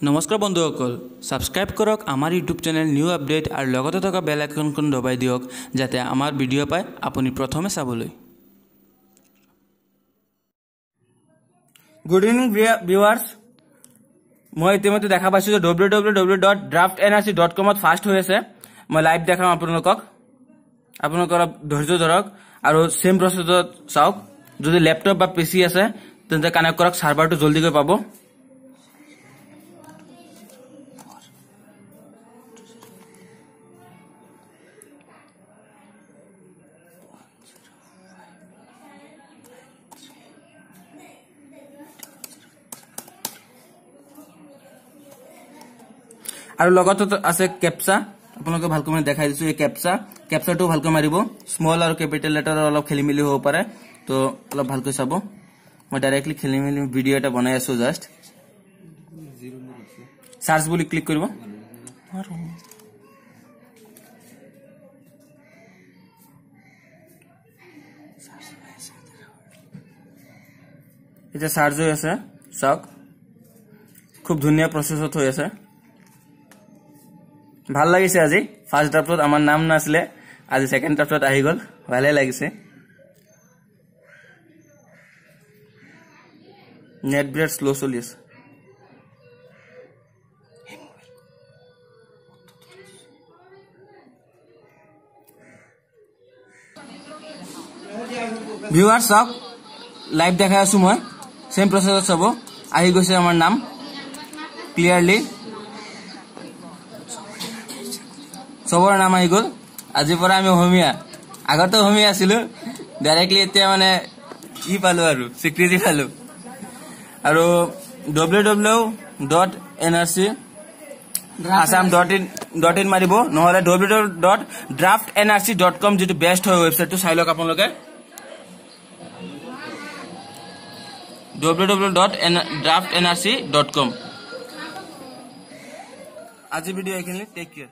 নমস্কাৰ বন্ধুসকল, সাবস্ক্ৰাইব কৰক আমাৰ ইউটিউব চেনেল নিউ আপডেট আৰু লগতে থকা বেল আইকনখন দবাই দিয়ক যাতে আমাৰ ভিডিঅ' পায় আপুনি প্ৰথমে চাবলৈ। গুড ইভিনিং ভিউৱাৰ্ছ, মই ইতিমধ্যে দেখা পাইছোঁ যে www.draftnrc.com ফাষ্ট হৈ আছে। মই লাইভ দেখাম আপোনালোকক অলপ ধৈৰ্য ধৰক আৰু সেম প্ৰচেছত চাওক। যদি ল্যাপটপ বা পিসি আছে তেন্তে কানেক্ট কৰক, সাৰ্ভাৰটো জলদিকৈ পাব। আৰু লগতে আছে কেপচা, আপোনালোকে ভালকৈ মানে দেখাই দিছো। এই কেপচাটো ভালকৈ মাৰিব। স্মল আৰু কেপিটেল লেটাৰ অলপ খেলিমেলি হ'ব পাৰে, তো অলপ ভালকৈ চাব। মই ডাইৰেক্টলি খেলিমেলি ভিডিঅ' এটা বনাই আছো। জাষ্ট সাৰ্চ বুলি ক্লিক কৰিব। এতিয়া সাৰ্চ হৈ আছে, চাওক খুব ধুনীয়া প্ৰচেছত হৈ আছে। ভাল লাগিছে। আজি ফাৰ্ষ্ট ড্ৰাফ্টত আমাৰ নাম নাছিলে, আজি সেকেন্ড ড্ৰাফ্টত আহি গ'ল, ভালে লাগিছে। নেট বিৰাট স্লো চলি আছে। ভিউৱাৰ্ছ চাওক, লাইভ দেখাই আছো মই। সেম প্ৰচেছত চাব। আহি গৈছে আমাৰ নাম ক্লিয়াৰলি, চবৰ নাম আহি গ'ল। আজিৰ পৰা আমি অসমীয়া, আগতে অসমীয়া আছিলো, ডাইৰেক্টলি এতিয়া মানে পালো আৰু স্বীকৃতি পালো। আৰু www.nrc.assam.in মাৰিব, নহলে www.draftnrc.com যিটো বেষ্ট হয় ৱেবছাইটটো চাই লওক আপোনালোকে। www.draftnrc.com। আজি ভিডিঅ' এইখিনি, টেক কেয়াৰ।